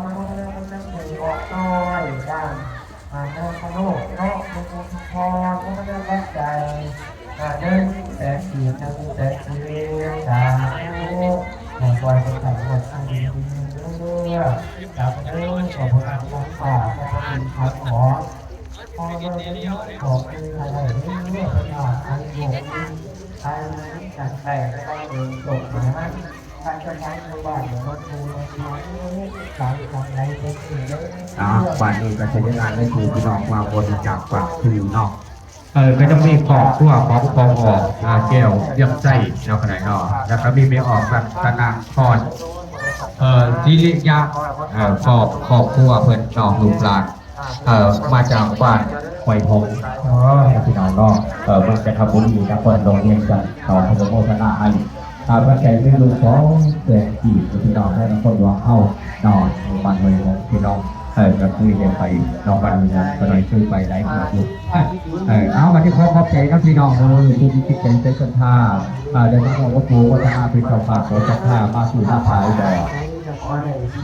ออกน้อยจ้าเดินขลุ่เนาะมุกมุกพอมุกเดินรักใจเดินแต่เสียงแต่เสียงจ้าขอคอยเป็นขันหมดอันดีเรื่อยๆจากเรื่องของพลังของฝ่าของเป็นขันหอพอเดินของคืออะไรเรื่องประกาศอันโยงไทยจัดแต่ต้องเดินตกมาการจะใช้ในบ้านหรือรถทัวร์การทำอะไรเป็นสิ่งเล็กบ้านนี้ก็ใช้งานได้คือพี่น้องมาบริจาคฝากคือเนาะก็จะมีขอบทั่วของกองออกแก้วเยี่ยมใจเนาะขนาดเนาะแล้วก็มีไม่ออกแบบธนาคารจิริยะขอบทั่วเพื่อนน้องลูกหลานมาจากบ้านหอยพงพี่น้องก็มันจะทำบุญกับคนโรงเรียนกันต่อพระโมทนาให้พระแก่ไม่รู้ของเกิดกี่พี่น้องให้ทุกคนวางเข้านอนบ้านหอยพงพี่น้องก็คือเดินไปน้องบ้านนี้ก็เลยช่วยไปได้ครับลูกเอาวันที่ขอบใจครับพี่น้องที่คิดเป็นเจ้าสันท่าเดินทางวัตถุวัฒนาเป็นต่อปากของสันท่ามาสู่หน้าผายบ่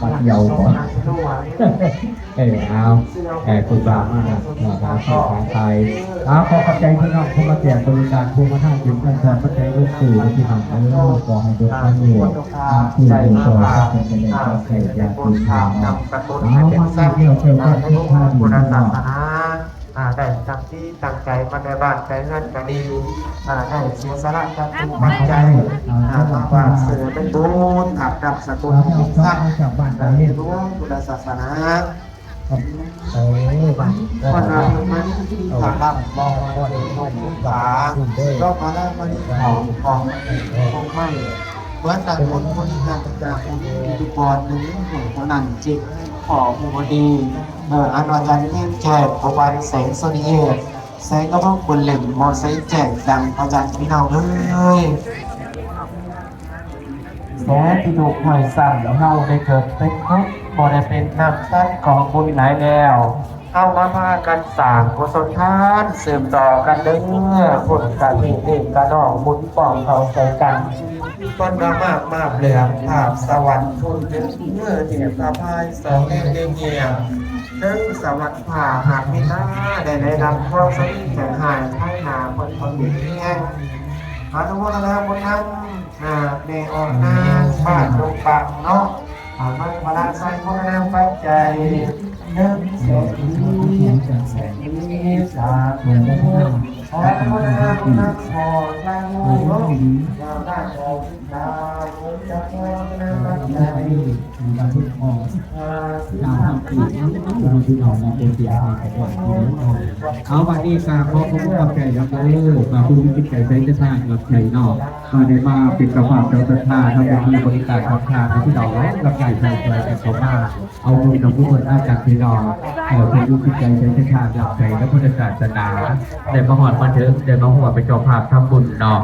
มาเที่ยวก่อนเอาคุณบามากนะครับที่ทางไทยขอบใจพี่น้องผู้มาแจกบริการผู้มาท่าถึงกันแทนพระเจ้าลูกสื่อที่ทำให้โลกขอให้เดินทางเหนื่อยผู้ใจต่อเป็นเป็นต่อใครอยากคุณทางเอามาเที่ยวเที่ยวกันทุกท่านคุณศาสนาได้ทำที่ตั้งใจมาในบ้านใจเงินก็ดีได้เสียสละจากทุกปัจจัยว่าเสือเป็นบุญขับดับสกุลทุกท่านได้รู้พุทธศาสนาคนเรามันขับดับมองคนศึกษาก็มาได้มาดีของไม่เมื่อต่างคนคนงานจากคนทุกคนหนึ่งคนนั้นจิตขอผู้บดีอาจารย์เทพแจกประวันแสงโซนีเอแสงก็ต้องคนเหล่มมอไซค์แจกดังอาจารย์พี่น้องเลยแสงที่ถูกหอยสั่นแล้วเฮาได้เกิดเป็นครบบ่ได้เป็นน้ำสั้นของบุญหลายแล้วเอามาพากันสร้างกุศลทานเสริมต่อกันเด้อผลการเด็กกระดองบุญป้องเขาใส่กันต้นระมากเหลืองภาพสวรรค์ทุนเดือเมื่อเดียบพระพายสองเล่งเงียบเรื่องสวรรค์ผ่าหากไม่น่าได้นำข้อสนิทแก่หายให้หนาคนคนดีแห้งมาทุกคนแล้วคนนั้นเดออกหน้าบ้านตรงปังเนาะมันพลังใส่คนนั้นไปใจเรื่องแสงนี้แสงนี้สาธุขอคนนั้นคนนั้นขอใจรู้ยาวได้ขอดาวจะขอนั้นรักใจการทุกข้อการทำคือเราที่เราเป็นเสียงในก่อนเอาวันนี้การขอขอบคุณใจครับมาผู้ที่ใจใจจะสร้างกับใจนอกมาได้มาปิดกระเพาะเจ้าตาทาทำมีบริการของทางที่เรารับใจใจใจแต่เขามาเอาบุญของผู้คนอาจากที่เราเป็นผู้ที่ใจใจจะทางกับใจและพุทธศาสนาได้มาหอดมาถึงได้มาหัวไปจอภาพทำบุญนอก